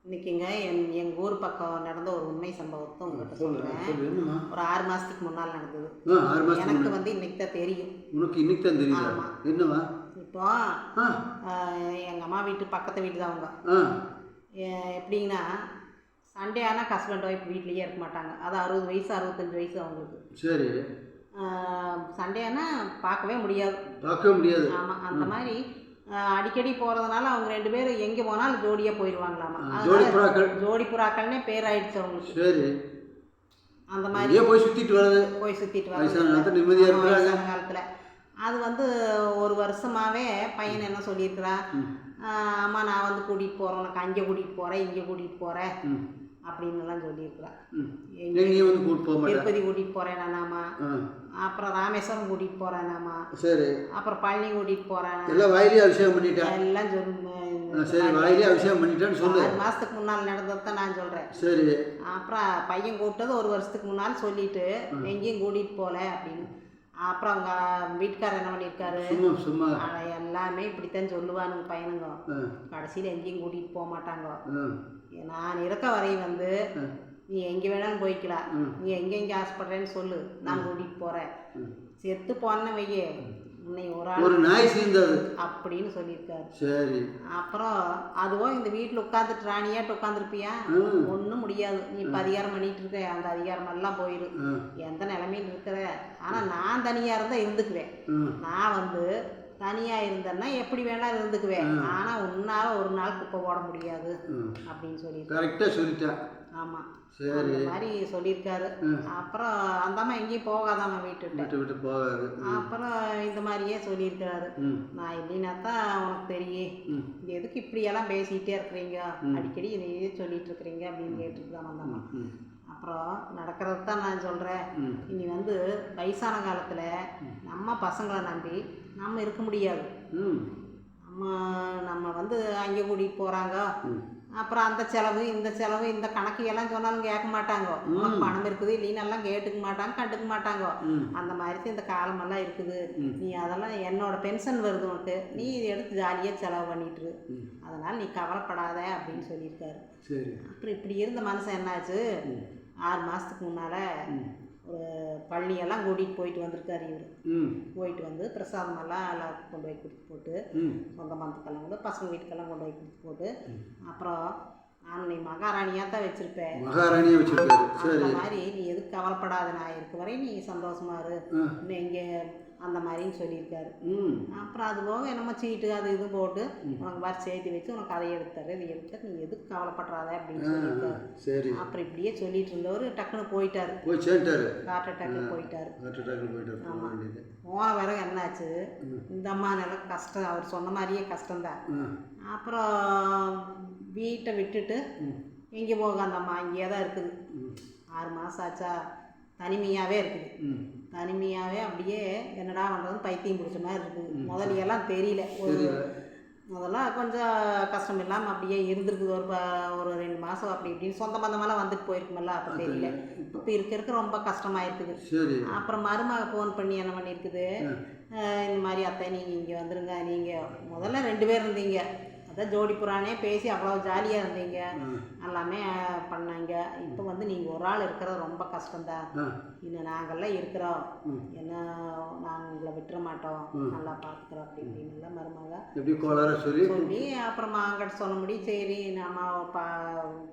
இன்னைக்குங்க எங்கள் ஊர் பக்கம் நடந்த ஒரு உண்மை சம்பவத்தை உங்கள்கிட்ட சொல்கிறேன். ஒரு 6 மாதத்துக்கு முன்னால் நடந்தது. எனக்கு வந்து இன்னைக்கு தான் தெரியும். உனக்கு இன்னைக்கு தான் தெரியுமா? என்னவா? இப்போ எங்கள் அம்மா வீட்டு பக்கத்து வீட்டு தான் அவங்க. எப்படின்னா சண்டே ஆனால் ஹஸ்பண்ட் ஒய்ஃப் வீட்லேயே இருக்க மாட்டாங்க. அது 60 வயசு 65 வயசு அவங்களுக்கு. சரி. சண்டே ஆனால் பார்க்கவே முடியாது. ஆமாம், அந்த மாதிரி அடிக்கடி போகிறதுனால அவங்க 2 பேரும் எங்கே போனாலும் ஜோடியாக போயிடுவாங்களாமா. ஜோடி புறாக்கள்னே பேர் ஆயிடுச்சு அவங்களுக்கு. சரி. அந்த மாதிரி போய் சுற்றிட்டு வர்றது வயசான காலத்தில். அது வந்து ஒரு வருஷமாகவே பையன் என்ன சொல்லியிருக்கிறான், அம்மா நான் வந்து கூட்டிகிட்டு போகிறேன், உனக்கு அங்கே கூட்டிகிட்டு போகிறேன் இங்கே கூட்டிகிட்டு போகிறேன் அப்படின்னுலாம் சொல்லியிருக்கிறான். திருப்பதி கூட்டிகிட்டு போகிறேன் நானாமா, அப்புறம் ராமேஸ்வரம் கூட்டிகிட்டு போகிறேன் நாமா, சரி, அப்புறம் பழனி கூட்டிகிட்டு போகிறேன், எல்லாம் அபிஷேகம் பண்ணிட்டேன் எல்லாம் சொல்லு. 6 மாதத்துக்கு முன்னால் நடந்ததான் நான் சொல்கிறேன். சரி. அப்புறம் பையன் கூப்பிட்டது ஒரு வருஷத்துக்கு முன்னால் சொல்லிட்டு எங்கேயும் கூட்டிகிட்டு போகல அப்படின்னு. அப்புறம் அவங்க வீட்டுக்காரர் என்ன பண்ணியிருக்காரு, எல்லாமே இப்படித்தான் சொல்லுவானுங்க பையனுங்க, கடைசியில் எங்கேயும் கூட்டிகிட்டு போக மாட்டாங்க. நான் இருக்க வரையும் வந்து நீ எங்கே வேணாலும் போய்க்கலாம், நீ எங்கெங்கே ஆசைப்படுறேன்னு சொல்லு, நான் கூட்டிகிட்டு போகிறேன், செத்து போன வையே உன்னை ஒரு நாய் சேர்ந்தது அப்படின்னு சொல்லியிருக்காரு. சரி. அப்புறம் அதுவும் இந்த வீட்டில் உட்காந்துட்டு ராணியாட்டு உட்காந்துருப்பியா, ஒன்றும் முடியாது, நீ இப்போ அதிகாரம் பண்ணிட்டு இருக்க, அந்த அதிகாரம் எல்லாம் போயிடும், எந்த நிலைமையில் இருக்கிற. ஆனால் நான் தனியாக இருந்தால் இருந்துக்குவேன், நான் வந்து தனியாக இருந்தேன்னா எப்படி வேணாலும் இருந்துக்குவேன், ஆனால் உன்னால் ஒரு நாள் குப்பை போட முடியாது அப்படின்னு சொல்லியிருக்கேன். ஆமாம், அந்த மாதிரி சொல்லியிருக்காரு. அப்புறம் அந்த அம்மா எங்கேயும் போகாதாம்மா வீட்டு போகாது. அப்புறம் இந்த மாதிரியே சொல்லியிருக்கிறாரு. நான் இல்லைன்னா தான் உனக்கு தெரியும், எதுக்கு இப்படியெல்லாம் பேசிக்கிட்டே இருக்கிறீங்க, அடிக்கடி இதையே சொல்லிட்டு இருக்கிறீங்க அப்படின்னு கேட்டுருக்குதான் அந்த அம்மா. அப்புறம் நடக்கிறது தான் நான் சொல்கிறேன். இனி வந்து வயசான காலத்தில் நம்ம பசங்களை நம்பி நம்ம இருக்க முடியாது. நம்ம வந்து அங்கே கூட்டிகிட்டு போகிறாங்க, அப்புறம் அந்த செலவு இந்த செலவு இந்த கணக்கு எல்லாம் சொன்னாலும் கேட்க மாட்டாங்க. உனக்கு பணம் இருக்குது இல்லைன்னெல்லாம் கேட்டுக்க மாட்டாங்க, கண்டுக்க மாட்டாங்க. அந்த மாதிரி இந்த காலமெல்லாம் இருக்குது. நீ அதெல்லாம் என்னோட பென்ஷன் வருது உனக்கு, நீ இதை எடுத்து ஜாலியாக செலவு பண்ணிட்டுரு, அதனால் நீ கவலைப்படாத அப்படின்னு சொல்லியிருக்காரு. அப்புறம் இப்படி இருந்த மனுஷன் என்னாச்சு, 6 மாதத்துக்கு முன்னால் ஒரு பள்ளியெல்லாம் கூட்டிகிட்டு போயிட்டு வந்திருக்காரு இவர். போயிட்டு வந்து பிரசாதமெல்லாம் எல்லாருக்கும் கொண்டு போய் கொடுத்து போட்டு, சொந்த பந்தக்கெல்லாம் வந்து பசங்க வீட்டுக்கெல்லாம் கொண்டு போய் கொடுத்து போட்டு, அப்புறம் நான் நீ மகாராணியாக தான் வச்சுருப்பேன், அந்த மாதிரி நீ எதுக்கு கவலைப்படாத, நான் இருக்க வரை நீ சந்தோஷமா இரு, இன்னும் எங்கே அந்த மாதிரின்னு சொல்லியிருக்காரு. அப்புறம் அது போக என்னமோ சீட்டு அது இது போட்டு உனக்கு வர சேர்த்து வச்சு உனக்கு அதை எடுத்தாரு இதை எடுத்தாரு, நீ எதுக்கு கவலைப்படுறாத அப்படின்னு சொல்லியிருக்காரு. சரி. அப்புறம் இப்படியே சொல்லிட்டு இருந்தவர் டக்குன்னு போயிட்டாரு, ஹார்ட் அட்டாக்கில் போயிட்டாரு. ஆமாம். போன வர என்னாச்சு, இந்த அம்மா நல்லா கஷ்டம், அவர் சொன்ன மாதிரியே கஷ்டம்தான். அப்புறம் வீட்டை விட்டுட்டு எங்கே போக, அந்த அம்மா இங்கேயே தான் இருக்குது. 6 மாதம் ஆச்சா, தனிமையாகவே இருக்குது. தனிமையாகவே அப்படியே என்னடா பண்ணுறது பைத்தியம் பிடிச்ச மாதிரி இருக்குது. முதலியெல்லாம் தெரியல, முதல்ல கொஞ்சம் கஷ்டம் இல்லாமல் அப்படியே இருந்திருக்குது. ஒரு 2 மாதம் அப்படி இப்படின்னு சொந்த பந்தமெல்லாம் வந்துட்டு போயிருக்குமல்ல, அப்போ தெரியல. இப்போ இருக்க ரொம்ப கஷ்டமாக இருக்குது. அப்புறம் மருமக ஃபோன் பண்ணி என்ன பண்ணியிருக்குது, இந்த மாதிரி அத்தை நீங்கள் இங்கே வந்துடுங்க, நீங்கள் முதல்ல 2 பேர் இருந்தீங்க, அதான் ஜோடி புறானே பேசி அவ்வளோ ஜாலியாக இருந்தீங்க, எல்லாமே பண்ணாங்க. இப்போ வந்து நீங்கள் ஒரு ஆள் இருக்கிறது ரொம்ப கஷ்டம்தான், இன்னும் நாங்கள்லாம் இருக்கிறோம், என்ன நாங்கள் உங்களை விட்டுற மாட்டோம், நல்லா பார்த்துக்கிறோம் அப்படி இப்படின்னு மருமக சொல்லி அப்புறம் மாங்கிட்ட சொல்ல முடியும். சரி நம்ம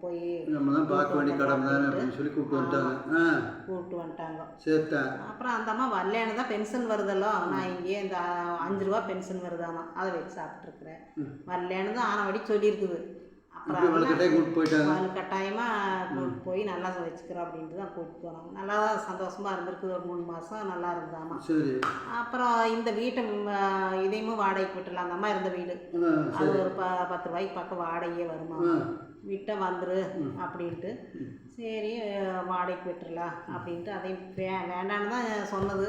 போய் கூப்பிட்டு வந்துட்டாங்க. அப்புறம் அந்த அம்மா வரலேன்னு தான் பென்ஷன் வருதല്ലോ, நான் இங்கேயே இந்த 5 ரூபா பென்ஷன் வருதாமா, அதை வச்சு சாப்பிட்ருக்குறேன், வரலேன்னு தான் ஆனபடி சொல்லியிருக்குது. அப்புறம் கட்டாயமாக கூப்பிட்டு போய் நல்லா வச்சுக்கிறோம் அப்படின்ட்டு தான் கூப்பிட்டு போனாங்க. நல்லா தான் சந்தோஷமாக இருந்திருக்குது. ஒரு 3 மாதம் நல்லா இருந்தாமா. அப்புறம் இந்த வீட்டை இதையும் வாடகைக்கு விட்டுலாம், அந்த அம்மா இருந்த வீடு அது ஒரு 10 ரூபாய்க்கு பக்கம் வாடகையே வருமா, விட்ட வந்துரு அப்படின்ட்டு. சரி வாடகைக்கு விட்டுறலாம் அப்படின்ட்டு அதையும் வேண்டான்னு தான் சொன்னது.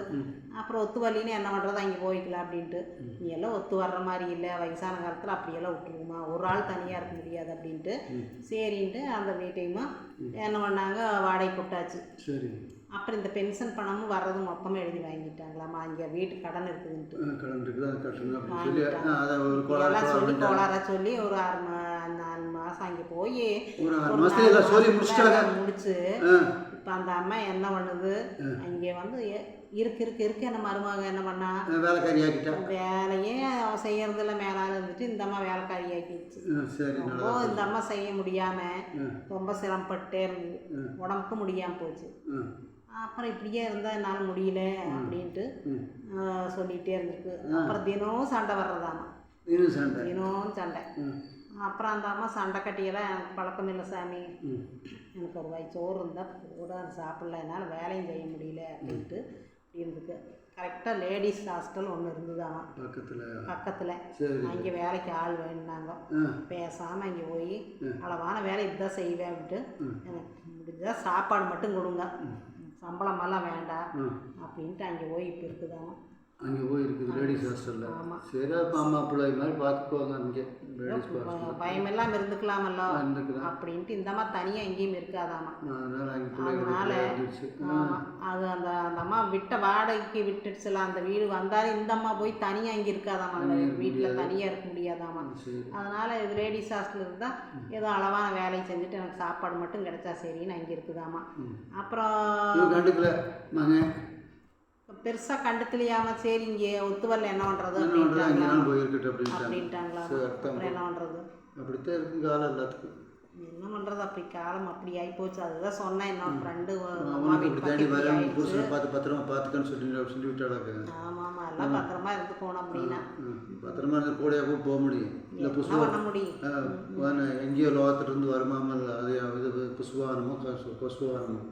அப்புறம் ஒத்து வரலின்னு என்ன பண்ணுறது, அங்கே போய்க்கலாம் அப்படின்ட்டு. நீ எல்லாம் ஒத்து வர்ற மாதிரி இல்லை, வயசான காலத்தில் அப்படியெல்லாம் விட்டுருக்குமா, ஒரு ஆள் தனியாக இருக்க முடியாது அப்படின்ட்டு சரின்ட்டு அந்த வீட்டையுமா என்ன பண்ணாங்க, வாடகை விட்டாச்சு. அப்புறம் இந்த பென்ஷன் பணமும் வர்றதும் மொத்தமாக எழுதி வாங்கிட்டாங்களாம்மா, இங்கே வீட்டு கடன் இருக்குதுன்ட்டு எல்லாம் சொல்லி கோளாறாக சொல்லி ஒரு 4 மாதம் அங்கே போய் ஒரு 6 மாசத்துல எல்லாம் சொல்லி முடிச்சிட்டாங்க. முடிச்சு இப்போ அந்த அம்மா என்ன பண்ணுது, இங்கே வந்து இருக்கு என்ன மருமக என்ன பண்ணா, வேலைக்காரி ஆக்கிட்டா. வேலையே அவன் செய்யறதில்ல, மேலால இருந்துட்டு இந்த அம்மா வேலைக்காரி ஆக்கிடுச்சு. சரி, ரொம்ப இந்த அம்மா செய்ய முடியாம ரொம்ப சிரமப்பட்டே இருந்தது, உடம்புக்கு முடியாம போச்சு. அப்புறம் இப்படியே இருந்தால் என்னால் முடியல அப்படின்ட்டு சொல்லிகிட்டே இருந்திருக்கு. அப்புறம் தினமும் சண்டை வர்றதாம்மா, தினமும் சண்டை. அப்புறம் அந்த அம்மா சண்டை கட்டியெல்லாம் எனக்கு பழக்கம் இல்லை சாமி, எனக்கு ஒரு வாய் சோறு இருந்தால் கூட சாப்பிடல, என்னால் வேலையும் செய்ய முடியல அப்படின்ட்டு இருந்துக்கு. கரெக்டாக லேடிஸ் ஹாஸ்டல் ஒன்று இருந்ததாம்மா பக்கத்தில். அங்கே வேலைக்கு ஆள் வேணுனாங்க. பேசாமல் அங்கே போய் அளவான வேலை இதுதான் செய்வேன் அப்படின்ட்டு, எனக்கு முடிஞ்சால் சாப்பாடு மட்டும் கொடுங்க, சம்பளமெல்லாம் வேண்டாம் அப்படின்ட்டு அங்கே போய் இப்போ இருக்குதாம்மா. அங்கே போய் இருக்குது லேடிஸ் ஹாஸ்டலில். சரி, அப்போ அம்மா பிள்ளை மாதிரி பார்த்துக்குவாங்க. அங்கே பயமெல்லாம் இருந்துக்கலாமல்லோ அப்படின்ட்டு இந்த அம்மா தனியாக எங்கேயும் இருக்காதாம்மா. அதனால அது அந்த அந்த அம்மா விட்ட வாடகைக்கு விட்டுடுச்சுலாம் அந்த வீடு. வந்தாலும் இந்த அம்மா போய் தனியாக இங்கே இருக்காதாம்மா, அந்த வீட்டில் தனியாக இருக்க முடியாதாம்மா. அதனால் இது லேடிஸ் ஹாஸ்டல் இருந்தால் ஏதோ அளவான வேலையை செஞ்சுட்டு எனக்கு சாப்பாடு மட்டும் கிடைச்சா சரின்னு அங்கே இருக்குதாம்மா. அப்புறம் பெருசாக கண்டுக்கலையாம, சரி இங்கே ஒத்து வரல என்ன பண்ணுறது அப்படின்ட்டாங்களா. அப்புறம் என்ன பண்ணுறது, அப்படித்தான் இருக்கு காலம் எல்லாத்துக்கும். என்ன பண்ணுறது, அப்படி காலம் அப்படி ஆகிப்போச்சு. அதுதான் சொன்னேன், என்னோட ஃப்ரெண்டு பார்த்து பத்திரமா பார்த்துக்கன்னு சொல்லி விட்டாடாங்க. ஆமாம், எல்லாம் பத்திரமா இருந்து போனோம் அப்படின்னா பத்திரமா இருந்து கூடையாக கூட போக முடியும். இல்லை புஷ்பம் பண்ண முடியும், எங்கேயோ லோகத்துலேருந்து வருமாமல் அது இது புஷ்பவானமோ பசுவானமோ